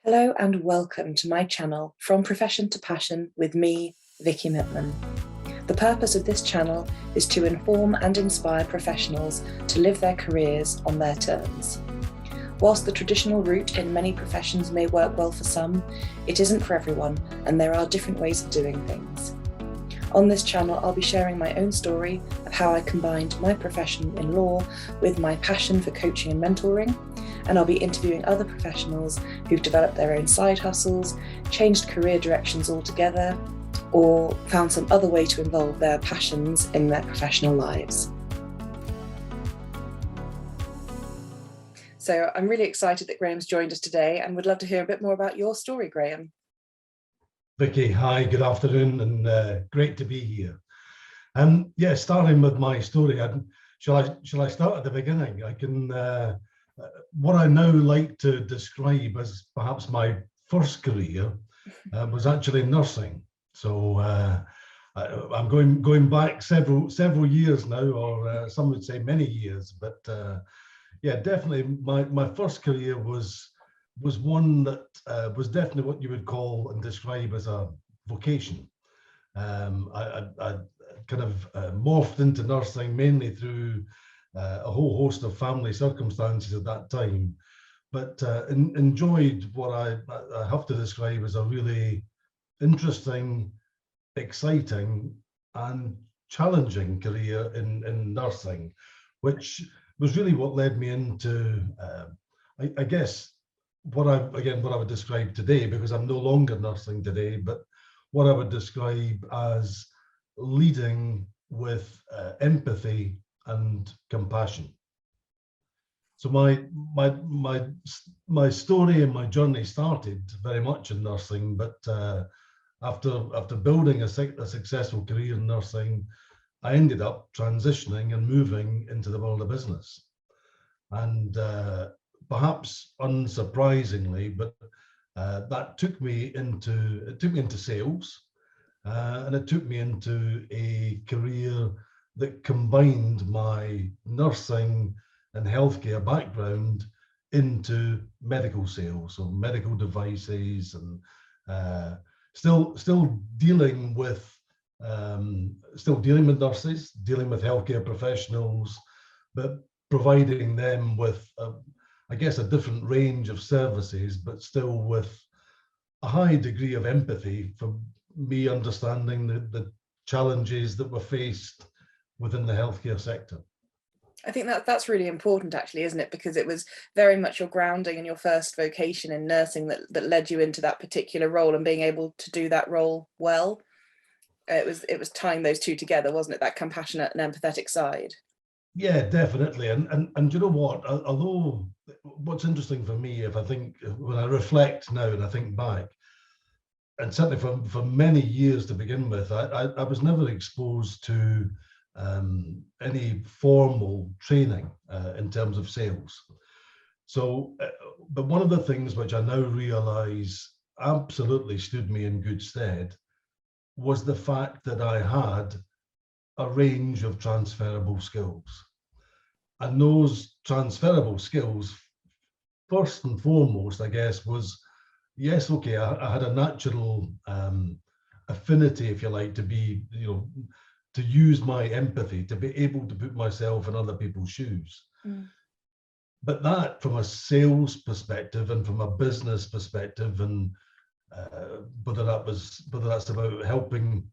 Hello and welcome to my channel, From Profession to Passion, with me, Vicky Mittman. The purpose of this channel is to inform and inspire professionals to live their careers on their terms. Whilst the traditional route in many professions may work well for some, it isn't for everyone, and there are different ways of doing things. On this channel, I'll be sharing my own story of how I combined my profession in law with my passion for coaching and mentoring, and I'll be interviewing other professionals who've developed their own side hustles, changed career directions altogether, or found some other way to involve their passions in their professional lives. So I'm really excited that Graeme's joined us today and would love to hear a bit more about your story, Graeme. Vicky, hi, good afternoon, and great to be here. Starting with my story, shall I start at the beginning? I can, what I now like to describe as perhaps my first career was actually nursing. So I'm going back several years now, or some would say many years, but yeah, definitely my first career was one that was definitely what you would call and describe as a vocation. I kind of morphed into nursing mainly through a whole host of family circumstances at that time, but enjoyed what I have to describe as a really interesting, exciting and challenging career in nursing, which was really what led me into, I guess, what I would describe today, because I'm no longer nursing today, but what I would describe as leading with empathy and compassion. So my story and my journey started very much in nursing, but after building a successful career in nursing, I ended up transitioning and moving into the world of business. And perhaps unsurprisingly, but that took me into sales, and it took me into a career that combined my nursing and healthcare background into medical sales, so medical devices, and still dealing with nurses, dealing with healthcare professionals, but providing them with I guess a different range of services, but still with a high degree of empathy for me, understanding the challenges that were faced within the healthcare sector. I think that's really important, actually, isn't it? Because it was very much your grounding and your first vocation in nursing that led you into that particular role, and being able to do that role well. It was tying those two together, wasn't it? That compassionate and empathetic side. Yeah, definitely. And you know what? Although what's interesting for me, if I think when I reflect now and I think back, and certainly for many years to begin with, I was never exposed to any formal training in terms of sales. So, but one of the things which I now realize absolutely stood me in good stead was the fact that I had a range of transferable skills. And those transferable skills, first and foremost, I guess, was, yes, okay, I had a natural affinity, if you like, to be, to use my empathy, to be able to put myself in other people's shoes. Mm. But that, from a sales perspective and from a business perspective, and whether that's about helping,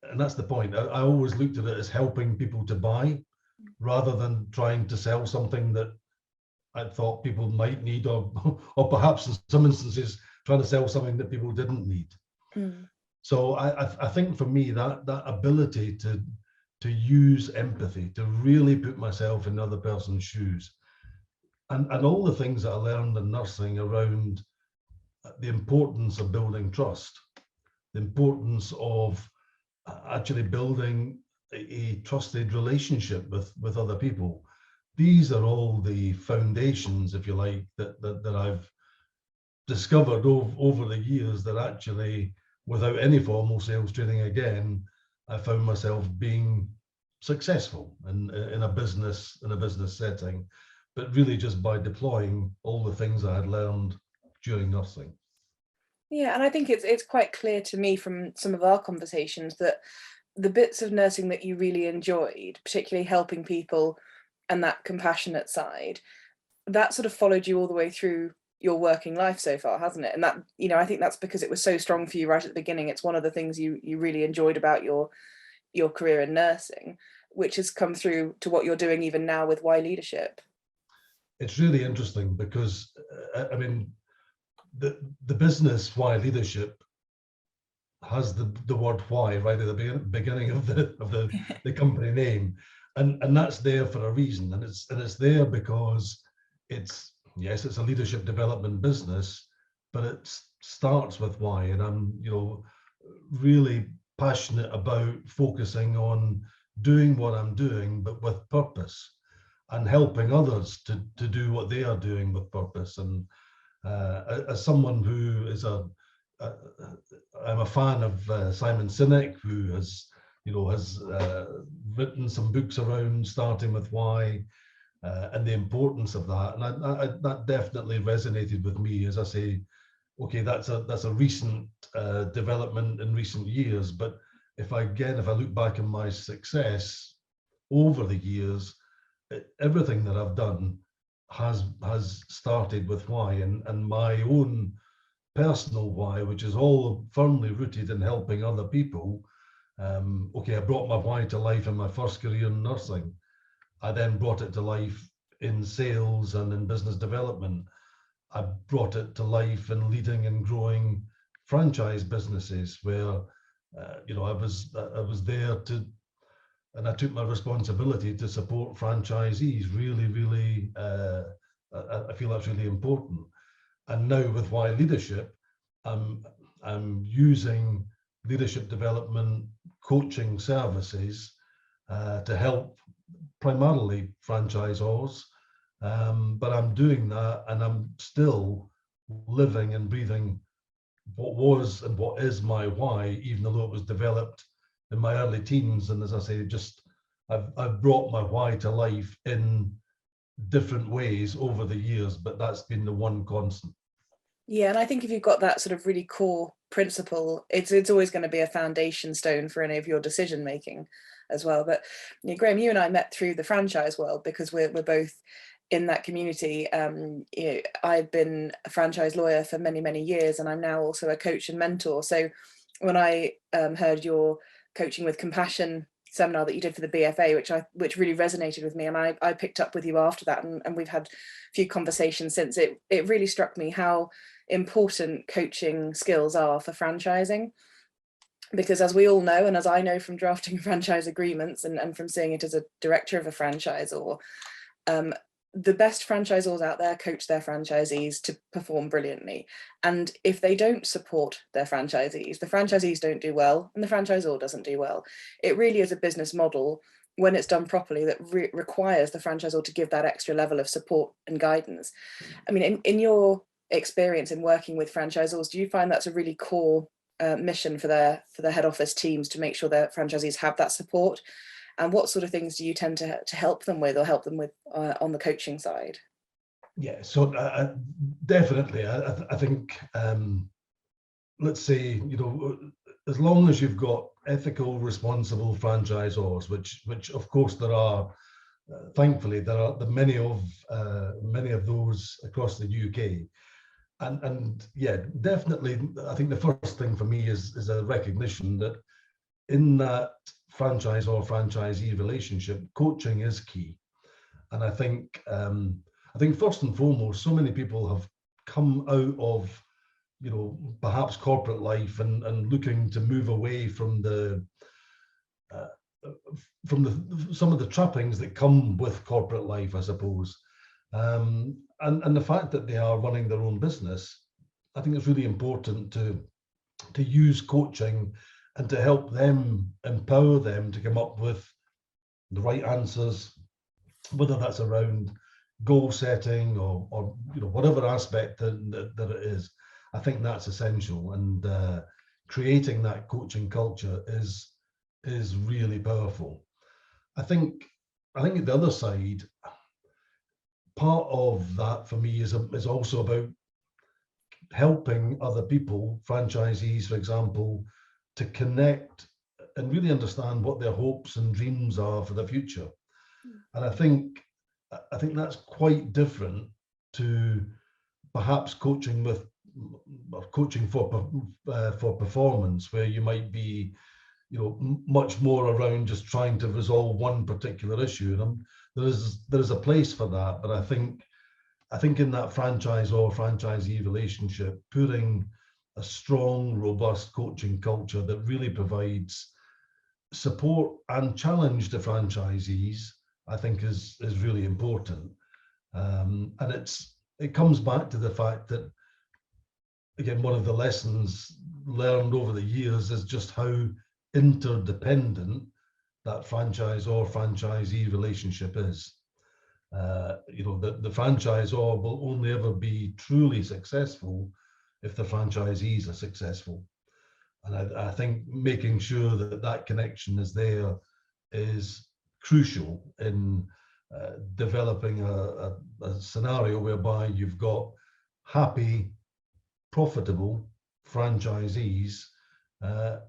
and that's the point. I always looked at it as helping people to buy, rather than trying to sell something that I thought people might need, or perhaps in some instances trying to sell something that people didn't need. Mm. So I think for me that ability to use empathy, to really put myself in another person's shoes, and all the things that I learned in nursing around the importance of building trust, the importance of actually building a trusted relationship with other people. These are all the foundations, if you like, that I've discovered over the years, that actually, without any formal sales training again, I found myself being successful in a business setting, but really just by deploying all the things I had learned during nursing. Yeah, and I think it's quite clear to me from some of our conversations that the bits of nursing that you really enjoyed, particularly helping people and that compassionate side, that sort of followed you all the way through your working life so far, hasn't it? And that, I think that's because it was so strong for you right at the beginning. It's one of the things you really enjoyed about your career in nursing, which has come through to what you're doing even now with Why Leadership. It's really interesting because I mean, the business Why Leadership has the word why right at the beginning of the company name, and that's there for a reason, and it's there because it's, yes, it's a leadership development business, but it starts with why, and I'm really passionate about focusing on doing what I'm doing but with purpose, and helping others to do what they are doing with purpose. And as someone who is I'm a fan of Simon Sinek, who has written some books around starting with why, and the importance of that, and that definitely resonated with me. As I say, okay, that's a recent development in recent years, but if I look back on my success over the years, everything that I've done has started with why, and my own personal why, which is all firmly rooted in helping other people. Okay, I brought my why to life in my first career in nursing. I then brought it to life in sales and in business development. I brought it to life in leading and growing franchise businesses where I was there to, and I took my responsibility to support franchisees. Really, I feel that's really important. And now with Why Leadership, I'm using leadership development coaching services to help primarily franchisors, but I'm doing that, and I'm still living and breathing what was and what is my why, even though it was developed in my early teens. And as I say, I've brought my why to life in different ways over the years, but that's been the one constant. Yeah, and I think if you've got that sort of really core principle, it's always going to be a foundation stone for any of your decision making as well. But Graeme, you and I met through the franchise world because we're both in that community. I've been a franchise lawyer for many years, and I'm now also a coach and mentor. So when I heard your coaching with compassion seminar that you did for the BFA, which really resonated with me, and I picked up with you after that, and we've had a few conversations since. It really struck me how important coaching skills are for franchising, because as we all know, and as I know from drafting franchise agreements and from seeing it as a director of a franchisor, the best franchisors out there coach their franchisees to perform brilliantly. And if they don't support their franchisees, the franchisees don't do well and the franchisor doesn't do well. It really is a business model, when it's done properly, that requires the franchisor to give that extra level of support and guidance. I mean, in your experience in working with franchisors, do you find that's a really core mission for their head office teams, to make sure their franchisees have that support? And what sort of things do you tend to help them with, or help them with on the coaching side? Yeah, so definitely, I think, let's say, as long as you've got ethical, responsible franchisors, which of course there are, thankfully there are many of those across the UK, and yeah, definitely, I think the first thing for me is a recognition that in that franchise or franchisee relationship, coaching is key. And I think first and foremost, so many people have come out of perhaps corporate life and looking to move away from some of the trappings that come with corporate life, I suppose. And the fact that they are running their own business, I think it's really important to use coaching and to help them, empower them to come up with the right answers, whether that's around goal setting or whatever aspect that it is. I think that's essential, and creating that coaching culture is really powerful. I think at the other side, part of that for me is also about helping other people, franchisees, for example, to connect and really understand what their hopes and dreams are for the future. And I think that's quite different to perhaps coaching with or coaching for performance, where you might be, you know, much more around just trying to resolve one particular issue. And there is a place for that, but I think in that franchise or franchisee relationship, putting a strong, robust coaching culture that really provides support and challenge to franchisees, I think is really important. And it comes back to the fact that, again, one of the lessons learned over the years is just how interdependent that franchise or franchisee relationship is. You know, the franchisor will only ever be truly successful if the franchisees are successful. And I think making sure that that connection is there is crucial in developing a scenario whereby you've got happy, profitable franchisees,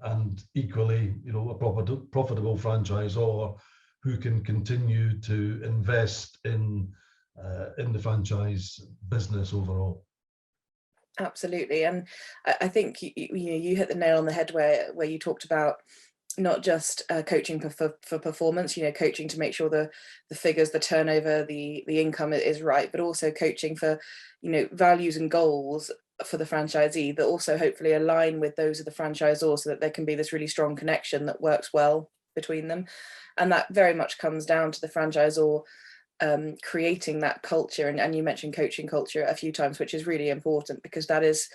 and equally, you know, a profitable franchisor who can continue to invest in the franchise business overall. Absolutely. And I think you hit the nail on the head where you talked about not just coaching for performance, you know, coaching to make sure the figures, the turnover, the income is right, but also coaching for, you know, values and goals for the franchisee that also hopefully align with those of the franchisor, so that there can be this really strong connection that works well between them. And that very much comes down to the franchisor creating that culture. And you mentioned coaching culture a few times, which is really important, because that is,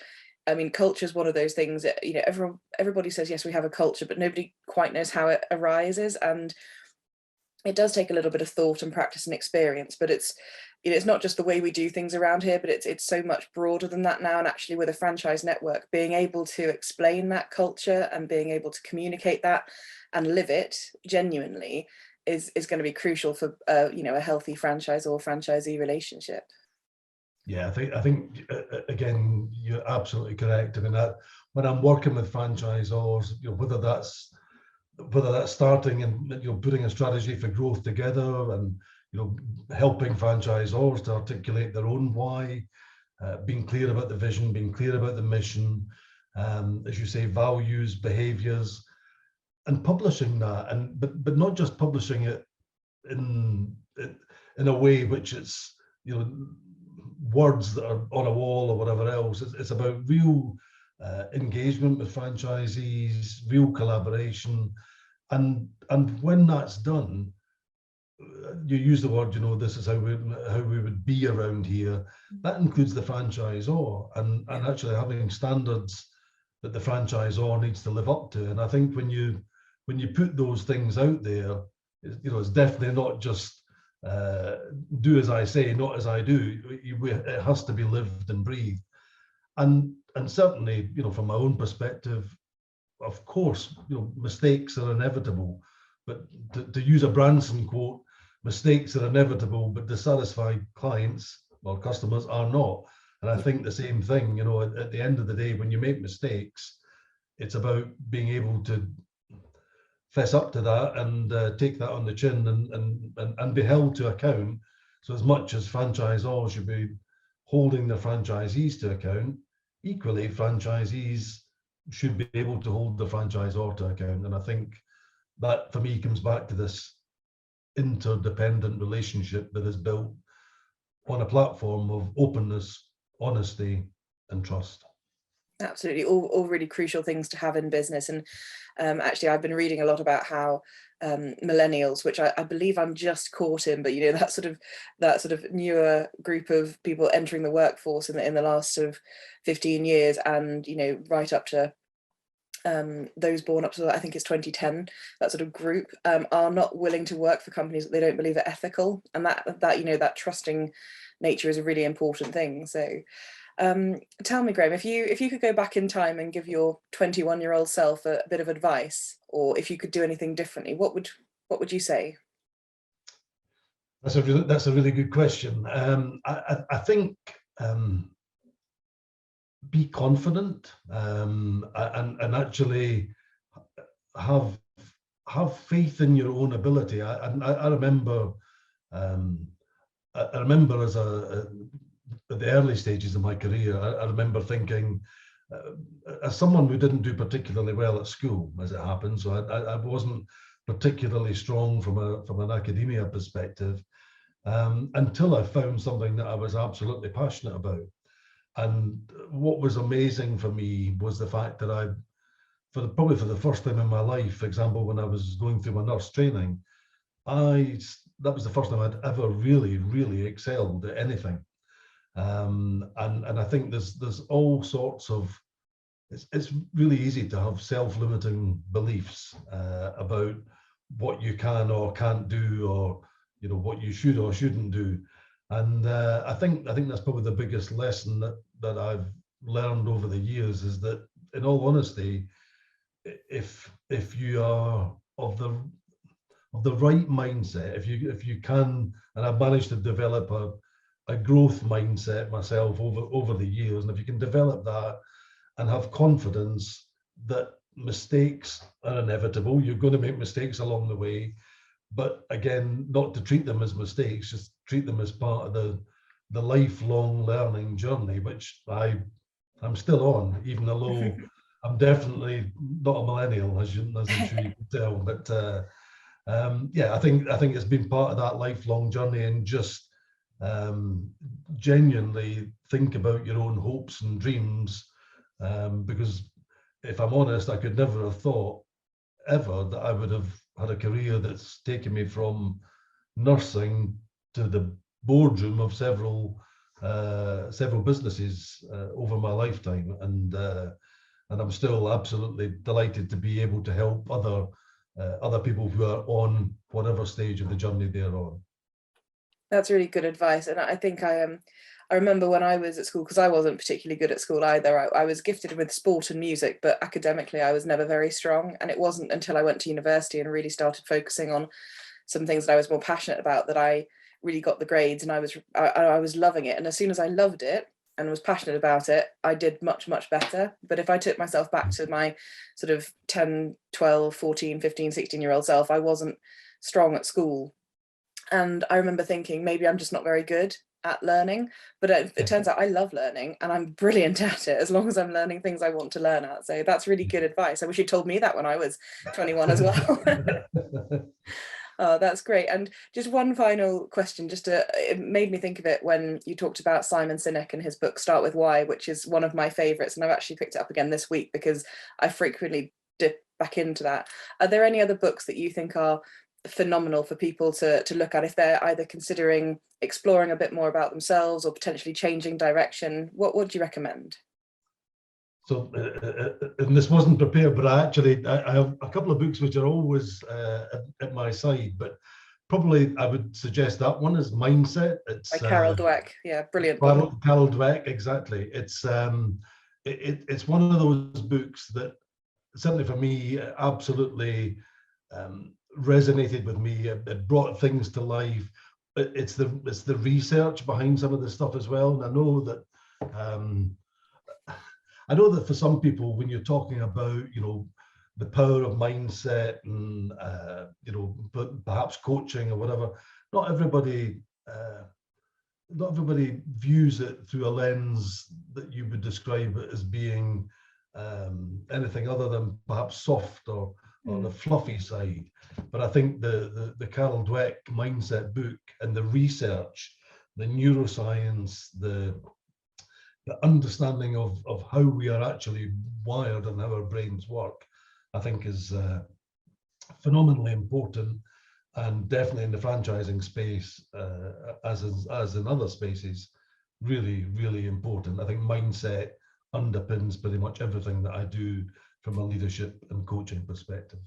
I mean, culture is one of those things that, you know, everybody says, yes, we have a culture, but nobody quite knows how it arises. And it does take a little bit of thought and practice and experience, but it's, you know, it's not just the way we do things around here, but it's so much broader than that now. And actually, with a franchise network, being able to explain that culture and being able to communicate that and live it genuinely is going to be crucial for you know, a healthy franchise or franchisee relationship. Yeah, I think again, you're absolutely correct. I mean, when I'm working with franchisors, you know, whether that's starting and, you know, putting a strategy for growth together, and, you know, helping franchisors to articulate their own why, being clear about the vision, being clear about the mission, as you say, values, behaviors, and publishing that, and but not just publishing it in a way which it's, you know, words that are on a wall or whatever else. It's about real engagement with franchisees, real collaboration, and when that's done, you use the word, you know, this is how we would be around here. That includes the franchisor, and actually having standards that the franchisor needs to live up to. And I think when you put those things out there, you know, it's definitely not just do as I say, not as I do. It has to be lived and breathed. And certainly, you know, from my own perspective, of course, you know, mistakes are inevitable. But to use a Branson quote, mistakes are inevitable, but dissatisfied clients or customers are not. And I think the same thing, you know, at the end of the day, when you make mistakes, it's about being able to fess up to that and take that on the chin and be held to account. So as much as franchisors should be holding their franchisees to account, equally franchisees should be able to hold the franchisor to account. And I think that, for me, comes back to this interdependent relationship that is built on a platform of openness, honesty, and trust. Absolutely, all really crucial things to have in business. And actually, I've been reading a lot about how millennials, which I believe I'm just caught in, but, you know, that sort of newer group of people entering the workforce in the last sort of 15 years, and, you know, right up to those born up to, I think it's 2010, that sort of group, are not willing to work for companies that they don't believe are ethical. And that you know, that trusting nature is a really important thing. So tell me, Graeme, if you could go back in time and give your 21-year-old self a bit of advice, or if you could do anything differently, what would you say? That's a really good question. I think be confident, and actually have faith in your own ability. I remember, I remember at the early stages of my career, I remember thinking, as someone who didn't do particularly well at school, as it happened, so I wasn't particularly strong from an academia perspective, until I found something that I was absolutely passionate about. And what was amazing for me was the fact that probably for the first time in my life, for example, when I was going through my nurse training, that was the first time I'd ever really excelled at anything. And I think there's all sorts of, it's really easy to have self-limiting beliefs about what you can or can't do, or what you should or shouldn't do. And I think that's probably the biggest lesson that I've learned over the years, is that, in all honesty, if you are of the right mindset, if you can, and I've managed to develop a growth mindset myself over the years, and if you can develop that and have confidence that mistakes are inevitable, you're going to make mistakes along the way, but again, not to treat them as mistakes, just treat them as part of the lifelong learning journey, which I'm still on, even though I'm definitely not a millennial, as I'm sure you can tell. But yeah, I think it's been part of that lifelong journey, and just genuinely think about your own hopes and dreams, because if I'm honest, I could never have thought ever that I would have had a career that's taken me from nursing to the boardroom of several businesses over my lifetime, and I'm still absolutely delighted to be able to help other people who are on whatever stage of the journey they're on. That's really good advice. And I think I remember when I was at school, because I wasn't particularly good at school either. I was gifted with sport and music, but academically I was never very strong. And it wasn't until I went to university and really started focusing on some things that I was more passionate about that I really got the grades, and I was loving it. And as soon as I loved it and was passionate about it, I did much better. But if I took myself back to my sort of 10, 12, 14, 15, 16-year-old self, I wasn't strong at school. And I remember thinking, maybe I'm just not very good at learning, but it turns out I love learning and I'm brilliant at it, as long as I'm learning things I want to learn at. So that's really good advice. I wish you'd told me that when I was 21 as well. Oh, that's great. And just one final question, it made me think of it when you talked about Simon Sinek and his book Start With Why, which is one of my favorites, and I've actually picked it up again this week because I frequently dip back into that. Are there any other books that you think are phenomenal for people to look at if they're either considering exploring a bit more about themselves or potentially changing direction? What would you recommend? So, and this wasn't prepared, but I have a couple of books which are always at my side, but probably I would suggest that one is Mindset. It's By Carol Dweck. Yeah, brilliant book. Carol Dweck, exactly. It's it's one of those books that, certainly for me, absolutely resonated with me. It brought things to life. It's the research behind some of the stuff as well. And I know that for some people, when you're talking about, the power of mindset and, but perhaps coaching or whatever, not everybody views it through a lens that you would describe it as being anything other than perhaps soft or the fluffy side. But I think the Carol Dweck mindset book and the research, the neuroscience, the understanding of how we are actually wired and how our brains work, I think is phenomenally important, and definitely in the franchising space, as in other spaces, really important. I think mindset underpins pretty much everything that I do from a leadership and coaching perspective.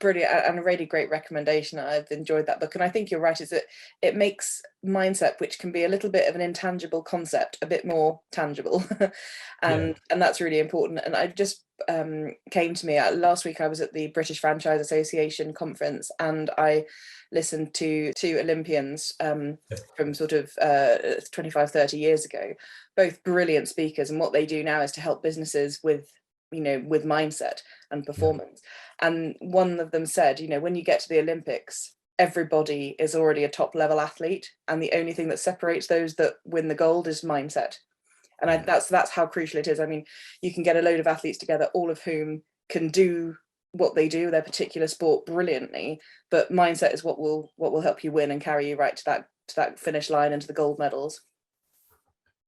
Brilliant, and a really great recommendation. I've enjoyed that book, and I think you're right, is that it makes mindset, which can be a little bit of an intangible concept, a bit more tangible. And that's really important. And I just came to me. Last week I was at the British Franchise Association conference, and I listened to two Olympians from sort of 25, 30 years ago, both brilliant speakers, and what they do now is to help businesses with, you know, with mindset and performance. And one of them said, you know, when you get to the Olympics, everybody is already a top level athlete, and the only thing that separates those that win the gold is mindset. And that's how crucial it is. I mean, you can get a load of athletes together, all of whom can do what they do, their particular sport, brilliantly, but mindset is what will help you win and carry you right to that finish line and to the gold medals.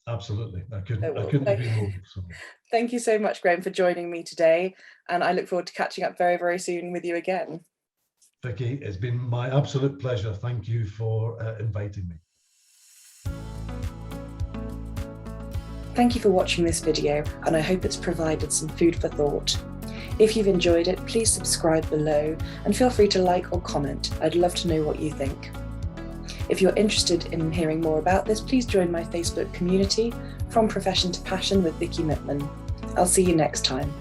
Absolutely, I couldn't agree more. So. Thank you so much, Graeme, for joining me today, and I look forward to catching up very, very soon with you again. Vicky, it's been my absolute pleasure. Thank you for inviting me. Thank you for watching this video, and I hope it's provided some food for thought. If you've enjoyed it, please subscribe below and feel free to like or comment. I'd love to know what you think. If you're interested in hearing more about this, please join my Facebook community, From Profession to Passion with Vicky McKinnon. I'll see you next time.